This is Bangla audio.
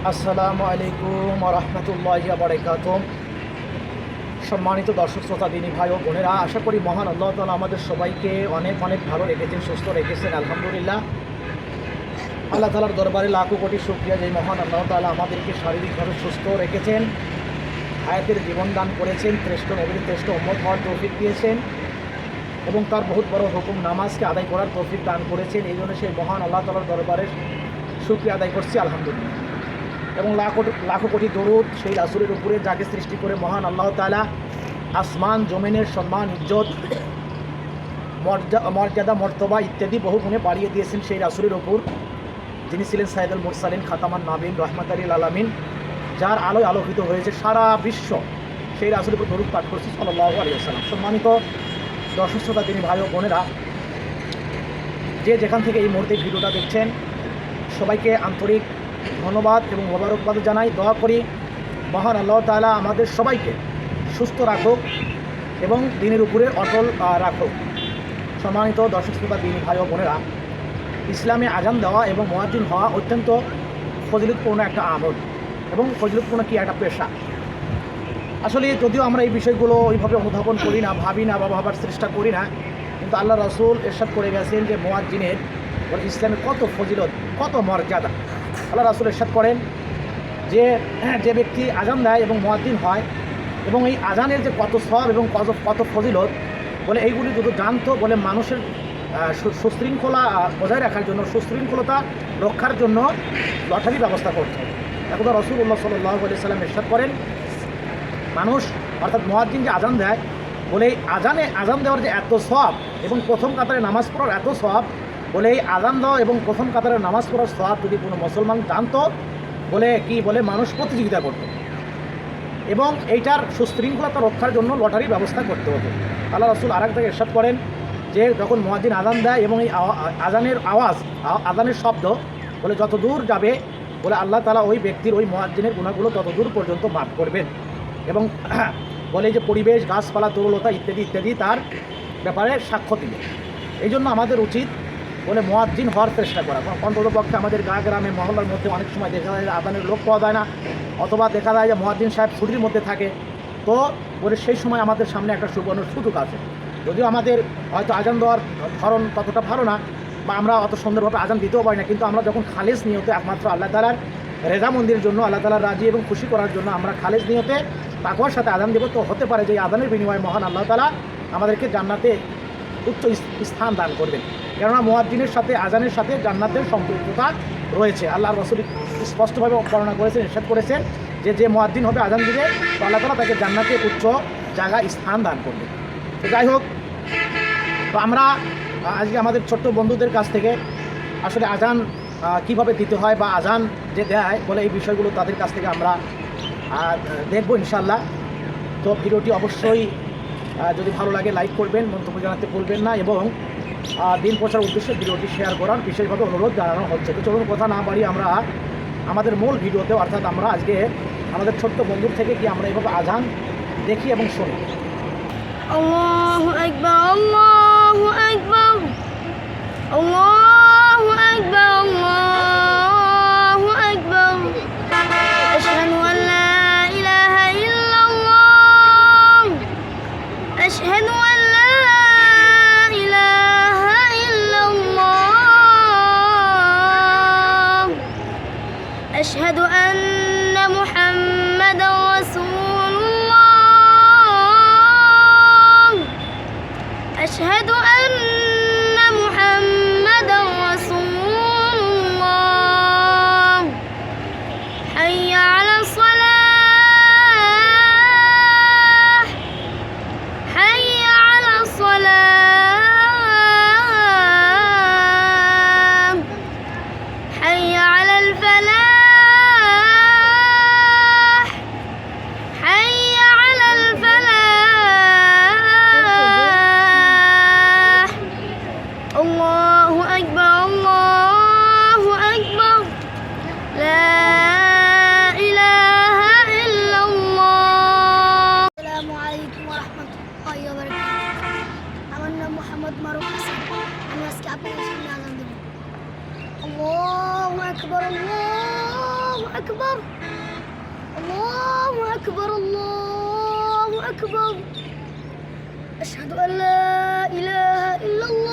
আসসালামু আলাইকুম ওয়া রাহমাতুল্লাহি ওয়া বারাকাতুহু। সম্মানিত দর্শক শ্রোতা দিনী ভাই ও বোনেরা, আশা করি মহান আল্লাহ তাআলা আমাদের সবাইকে অনেক অনেক ভালো রেখেছেন, সুস্থ রেখেছেন। আলহামদুলিল্লাহ, আল্লাহ তাআলার দরবারে লাখো কোটি শুকরিয়া যে মহান আল্লাহ তাআলা আমাদেরকে শারীরিকভাবে সুস্থ রেখেছেন, হায়াতের জীবন দান করেছেন, শ্রেষ্ঠ নবীর শ্রেষ্ঠ উম্মত হওয়ার তৌফিক দিয়েছেন এবং তার বহুত বড় হুকুম নামাজকে আদায় করার তৌফিক দান করেছেন। এই জন্য সেই মহান আল্লাহ তাআলার দরবারে শুকরিয়া আদায় করছি আলহামদুলিল্লাহ। এবং লাখো কোটি দরুদ সেই রাসূলের উপরে, যাকে সৃষ্টি করে মহান আল্লাহ তাআলা আসমান জমিনের সম্মান, ইজ্জত, মর্যাদা, মর্তবা ইত্যাদি বহু গুণে বাড়িয়ে দিয়েছেন সেই রাসূলের উপর, যিনি ছিলেন সাইয়্যিদুল মুরসালিন, খাতামান নাবিয়িন, রাহমাতাল লিল আলামিন, যার আলোয় আলোকিত হয়েছে সারা বিশ্ব। সেই রাসূলের উপর দরুদ পাঠ করছি সাল্লাল্লাহু আলাইহি ওয়াসাল্লাম। সম্মানিত দর্শক শ্রোতা দিনী ভাই ও বোনেরা, যে যেখান থেকে এই মুহূর্তে ভিডিওটা দেখছেন, সবাইকে আন্তরিক ধন্যবাদ এবং মোবারকবাদ জানাই। দোয়া করি মহান আল্লাহ তাআলা আমাদের সবাইকে সুস্থ রাখুক এবং দিনের উপরে অটল রাখুক। সম্মানিত দর্শক শ্রোতা দিনী ভাই ও বোনেরা, ইসলামে আজান দেওয়া এবং মুয়াজ্জিন হওয়া অত্যন্ত ফজিলতপূর্ণ একটা আমল এবং ফজিলতপূর্ণ কি একটা পেশা। আসলে যদিও আমরা এই বিষয়গুলো ওইভাবে অনুধাবন করি না, ভাবি না বা ভাবার চেষ্টা করি না, কিন্তু আল্লাহ রাসূল ইরশাদ করে গেছেন যে মুয়াজ্জিনের ইসলামে কত ফজিলত, কত মর্যাদা। আল্লাহ রাসূল ইরশাদ করেন যে যে ব্যক্তি আজান দেয় এবং মুয়াজ্জিন হয় এবং এই আজানের যে কত সওয়াব এবং কত ফজিলত, বলে এইগুলি যদি জানতো, বলে মানুষের সুশৃঙ্খলা বজায় রাখার জন্য, সুশৃঙ্খলতা রক্ষার জন্য লটারি ব্যবস্থা করত। এখন রাসূলুল্লাহ সাল্লাল্লাহু আলাইহি সাল্লাম ইরশাদ করেন, মানুষ অর্থাৎ মুয়াজ্জিন যে আজান দেয়, বলে এই আজান দেওয়ার যে এত সওয়াব এবং প্রথম কাতারে নামাজ পড়ার এত সওয়াব, বলে এই আজান দেওয়া এবং প্রথম কাতারে নামাজ পড়ার সওয়াব যদি কোনো মুসলমান জানতো, বলে কি বলে মানুষ প্রতিযোগিতা করত এবং এইটার সুশৃঙ্খলতা রক্ষার জন্য লটারি ব্যবস্থা করতে হতো। আল্লাহ রাসূল আরেক জায়গায় ইরশাদ করেন যে যখন মুয়াজ্জিন আজান দেয় এবং এই আজানের আওয়াজ, আজানের শব্দ বলে যত দূর যাবে, বলে আল্লাহ তাআলা ওই ব্যক্তির, ওই মুয়াজ্জিনের গুনাহগুলো তত দূর পর্যন্ত মাফ করবেন এবং বলে যে পরিবেশ, গাছপালা, তরুলতা ইত্যাদি ইত্যাদি তার ব্যাপারে সাক্ষ্য দিবে। এই জন্য আমাদের উচিত বলে মুয়াজ্জিন হওয়ার চেষ্টা করা। অন্ততপক্ষে আমাদের গ্রামে মহল্লার মধ্যে অনেক সময় দেখা যায় যে আজানের লোক পাওয়া যায় না, অথবা দেখা যায় যে মুয়াজ্জিন সাহেব ছুটির মধ্যে থাকে, তো বলে সেই সময় আমাদের সামনে একটা সুবর্ণ সুযোগ আছে। যদিও আমাদের হয়তো আজান দেওয়ার ধরন ততটা ভালো না বা আমরা অত সুন্দরভাবে আজান দিতেও পারি না, কিন্তু আমরা যখন খালেস নিয়তে একমাত্র আল্লাহ তাআলার রেজামন্দির জন্য, আল্লাহ তাআলার রাজি এবং খুশি করার জন্য আমরা খালেস নিয়তে তাকওয়ার সাথে আজান দেব, তো হতে পারে যে এই আজানের বিনিময়ে মহান আল্লাহ তাআলা আমাদেরকে জান্নাতে উচ্চ স্থান দান করবেন। কেননা মুয়াজ্জিনের সাথে, আজানের সাথে জান্নাতের সম্পৃক্ততা রয়েছে। আল্লাহর রাসূল স্পষ্টভাবে বর্ণনা করেছেন, ইরশাদ করেছেন যে যে মুয়াজ্জিন হবে, আজান দিবে, তো আল্লাহ তাআলা তাকে জান্নাতে উচ্চ জায়গা, স্থান দান করবে। তো যাই হোক, তো আমরা আজকে আমাদের ছোট্ট বন্ধুদের কাছ থেকে আসলে আজান কীভাবে দিতে হয় বা আজান যে দেয়, বলে এই বিষয়গুলো তাদের কাছ থেকে আমরা দেখব ইনশাআল্লাহ। তো ভিডিওটি অবশ্যই যদি ভালো লাগে লাইক করবেন, মন্তব্য জানাতে ভুলবেন না এবং দিন প্রচার উদ্দেশ্যে ভিডিওটি শেয়ার করার বিশেষভাবে অনুরোধ জানানো হচ্ছে। তো চলুন কথা না বাড়িয়ে আমরা আমাদের মূল ভিডিওতে, অর্থাৎ আমরা আজকে আমাদের ছোট্ট বন্ধুর থেকে কি আমরা এইভাবে আজান দেখি এবং শুনি। আল্লাহু আকবার, আল্লাহু আকবার, আল্লাহু আকবার, আল্লাহু আকবার। আশহাদু আন লা ইলাহা ইল্লাল্লাহ, আশহাদু আন লা ইলাহা ইল্লাল্লাহ, আশহাদু আন্না মুহাম্মাদার রাসূলুল্লাহ, আশহাদু আন্না মুহাম্মাদার রাসূলুল্লাহ। হাইয়া আলাস সালাহ, হাইয়া আলাস সালাহ, হাইয়া আলাল ফালাহ, হাইয়া আলাল ফালাহ। أكبر الله أكبر الله أكبر أشهد أن لا إله إلا الله